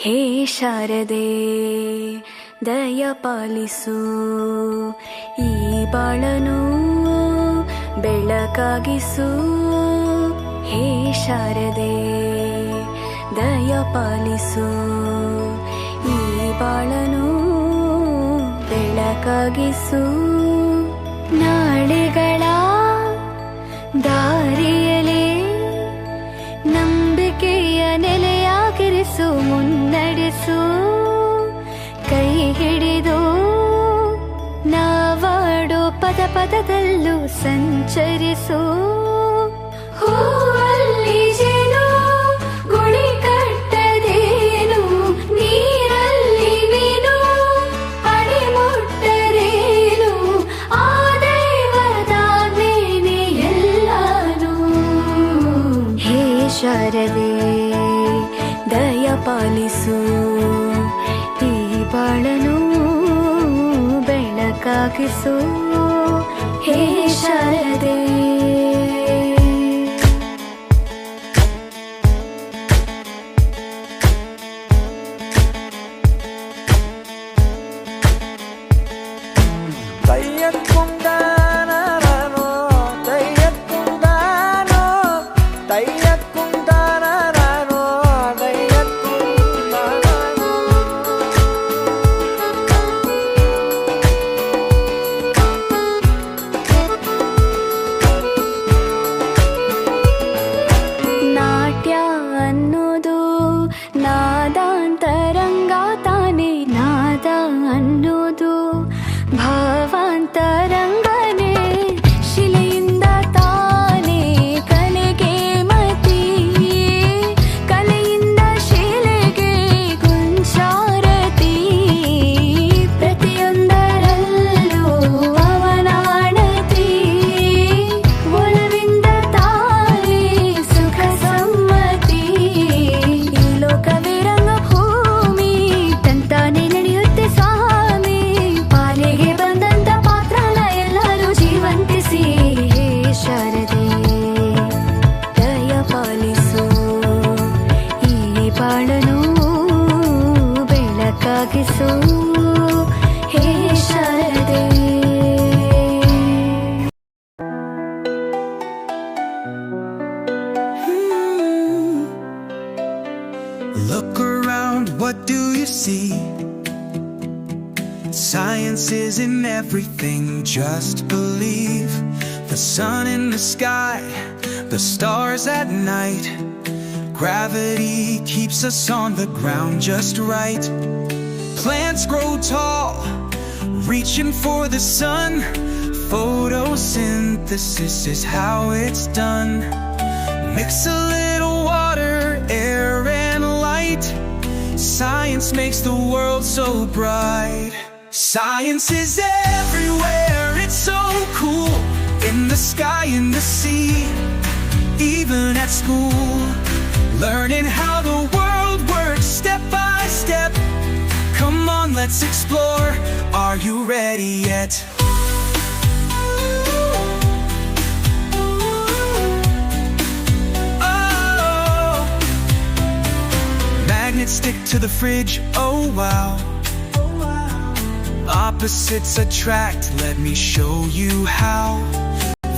ಹೇ ಶಾರದೆ ದಯ ಪಾಲಿಸು, ಈ ಬಾಳನು ಬೆಳಕಾಗಿಸು. ಹೇ ಶಾರದೆ ದಯ ಪಾಲಿಸು, ಈ ಬಾಳನು ಬೆಳಕಾಗಿಸು. ನಾಳೆಗಳ ದಾರಿಯಲೇ ನಂಬಿಕೆಯ ನೆಲೆಯಾಗಿರಿಸು, ಮುನ್ನಡೆಸು. ಕೈ ಹಿಡಿದು ನಾವಾಡೋ ಪದ ಪದದಲ್ಲೂ ಸಂಚರಿಸು. ಹೂವಲ್ಲಿ ಜೇನು ಗುಳಿ ಕಟ್ಟದೇನು, ನೀರಲ್ಲಿ ಮೀನು ಅಡಿ ಮುಟ್ಟರೇನು, ಆ ದೈವದಾಜ್ಞೆನೇ ಎಲ್ಲಾನು. ಹೇ ಶಾರದೆ ದಯ ಪಾಲಿಸು, ಈ ಬಾಳನು ಬೆಳಕಾಗಿಸು. ಹೇ ಶಾರದೆ ನಾದಾಂತರಂಗ ತಾನೆ, ನಾದ ಅನ್ನೋದು ಭಾವಾಂತರಂಗನೇ. ಶಿಲೆಯಿಂದ ತಾನೇ ಕಲೆಗೆ ಮತಿ, ಕಲೆಯಿಂದ ಶಿಲೆಗೆ ಗುಂಚಾರತಿ. ಪ್ರತಿಯೊಂದರಲ್ಲೂ ಅವನಾಣತಿ, ಒಲವಿಂದ ತಾನೇ ಸುಖ ಸಮ್ಮತಿ. ಈ ಲೋಕವೇ ರಂಗಭೂಮಿ, ತಂತಾನೆ ನಡೆಯುತ್ತೆ ಸ್ವಾಮಿ. ಪಾಲಿಗೆ ಬಂದಂತ ಪಾತ್ರನ ಎಲ್ಲರೂ ಜೀವಂತಿಸಿ. ಹೇ ಶಾರದೆ ದಯ ಪಾಲಿಸು, ಈ ಬಾಳನು ಬೆಳಕಾಗಿಸು. ಹೇ ಶಾರದೆ Look around, what do you see? Science is in everything, just believe. The sun in the sky, the stars at night. Gravity keeps us on the ground just right. Plants grow tall, reaching for the sun. Photosynthesis is how it's done. Mix a little water, air and light. Science makes the world so bright. Science is everywhere, it's so cool. In the sky, in the sea, even at school. Learning how the world works step by step. Come on, let's explore. Are you ready yet? Magnets stick to the fridge, oh wow. Opposites attract, let me show you how.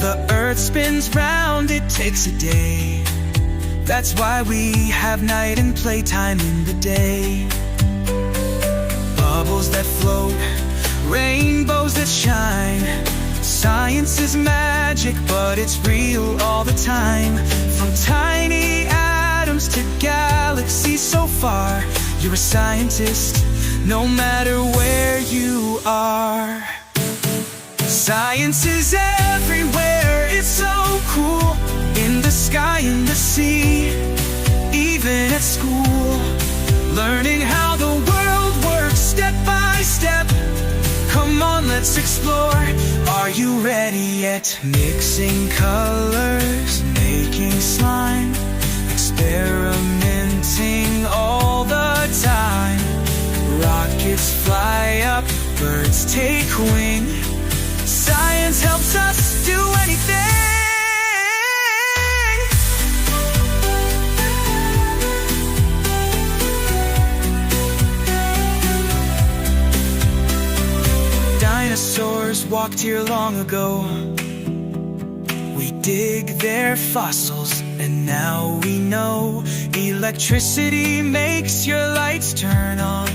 The earth spins round, it takes a day. That's why we have night and playtime in the day. Bubbles that float, rainbows that shine. Science is magic, but it's real all the time. From tiny atoms to galaxies so far, you're a scientist, no matter where you are. Science is everywhere, it's so cool. In the sky, in the sea, even at school. Learning how the world works step by step. Come on, let's explore. Are you ready yet? Mixing colors, making slime, experimenting all the time. Rockets fly up, birds take wing. Science helps us do anything. walked here long ago. We dig their fossils, and now we know electricity makes your lights turn on.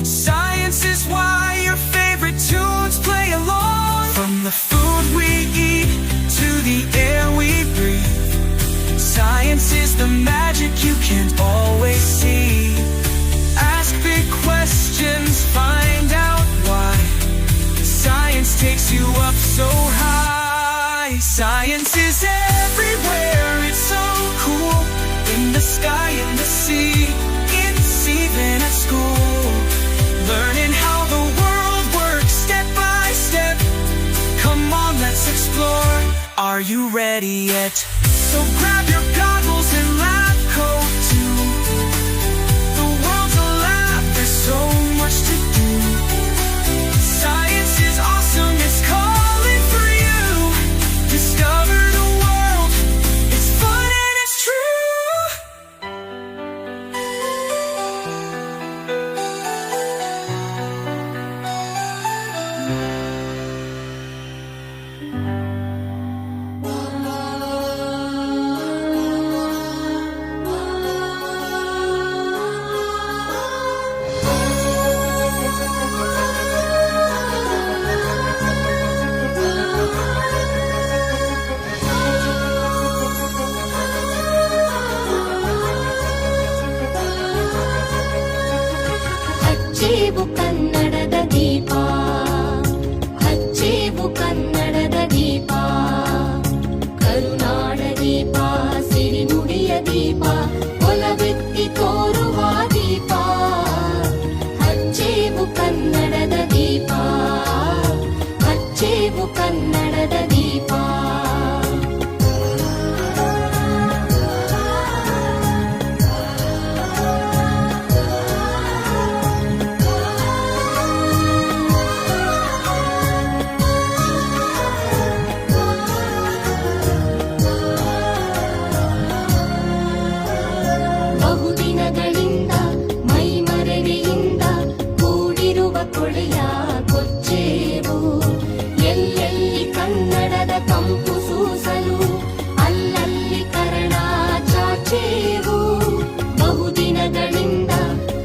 Science is why your favorite tunes play along. From the food we eat to the air we breathe, science is the magic you can't always see. Ask big questions, find out why. Science takes you up so high. Science is everywhere, it's so cool. In the sky, in the sea, it's even at school. Learning how the world works step by step. Come on, let's explore. Are you ready yet? So grab your goggles and lab coat too. The world's a lab, there's so much to do. Science is awesome, it's calling for you. Discover the world, it's fun and it's true. ಹಚ್ಚೇವು ಕನ್ನಡದ ದೀಪ, ಹಚ್ಚೇವು ಕನ್ನಡದ ದೀಪ, ಕರುನಾಡ ದೀಪ, ಸಿರಿನುಡಿಯ ದೀಪ, ಒಲವೆತ್ತಿ ತೋರುವ ದೀಪ. ಹಚ್ಚೇವು ಕನ್ನಡದ ದೀಪ, ಹಚ್ಚೇವು ಕನ್ನಡದ ದೀಪ. ಬಹುದಿನಗಳಿಂದ ಮೈಮರೆಯಿಂದ ಕೂಡಿರುವ ಕೊಳೆಯ ಕೊಚ್ಚೇವು. ಎಲ್ಲೆಲ್ಲಿ ಕನ್ನಡದ ಕಂಪು ಸೂಸಲು ಅಲ್ಲಲ್ಲಿ ಕನ್ನಡ ಚಾಚೇವು. ಬಹುದಿನಗಳಿಂದ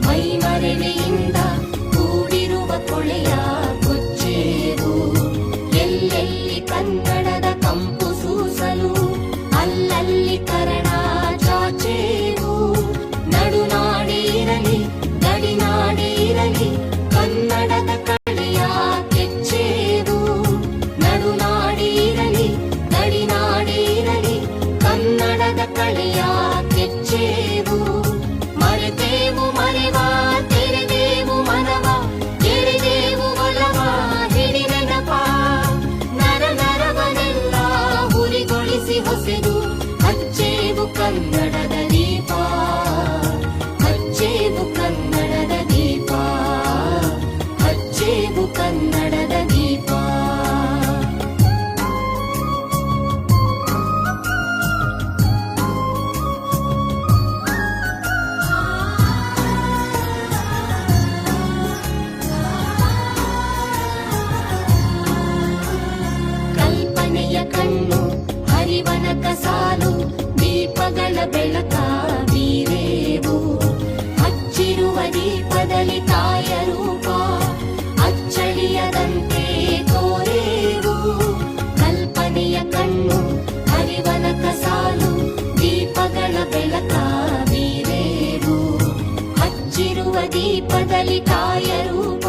ಮೈಮರೆಯಿಂದ ಕೂಡಿರುವ ಕೊಳೆಯ ಕೊಚ್ಚೇವು. ಎಲ್ಲೆಲ್ಲಿ ಕನ್ನಡದ ಕಂಪು ಸೂಸಲು ಅಲ್ಲಲ್ಲಿ ಕನ್ನಡ ಚಾಚೇವು. ನಡುನಾಡಿರಲಿ ಗಡಿನಾಡಿರಲಿ ಕನ್ನಡದ ಕಳೆಯ ಕೆಚ್ಚೇವು. ನಡುನಾಡಿರಲಿ ಗಡಿನಾಡಿರಲಿ ಕನ್ನಡದ ಕಳೆಯ ಕೆಚ್ಚೇವು. ಮರೆತೇವು ಮರೆವ ತೆರೆದೇವು ಮನವ, ಎಳೆದೇವು ಒಲವ ಹಿಡಿ ನೆನಪ. ನರ ನರವನೆಲ್ಲ ಹುರಿಗೊಳಿಸಿ ಹೊಸೆದು ಹಚ್ಚೇವು ಕನ್ನಡದ ದೀಪ, ಹಚ್ಚೇವು ಕನ್ನಡದ ದೀಪ, ಹಚ್ಚೇವು ಕನ್ನಡದ ದೀಪ. ಕಲ್ಪನೆಯ ಕಣ್ಣು ಹರಿವನಕ ಸಾಲು, ದೀಪಗಳ ಬೆಳಕ ಬೀರೇವು. ಹಚ್ಚಿರುವ ದೀಪದಲ್ಲಿ ತಾಯ ರೂಪ ಅಚ್ಚಳಿಯದಂತೆ ತೋರೇವು. ಕಲ್ಪನೆಯ ಕಣ್ಣು ಹರಿವನಕ ಸಾಲು, ದೀಪಗಳ ಬೆಳಕ ಬೀರೇವು. ಹಚ್ಚಿರುವ ದೀಪದಲ್ಲಿ ತಾಯ ರೂಪ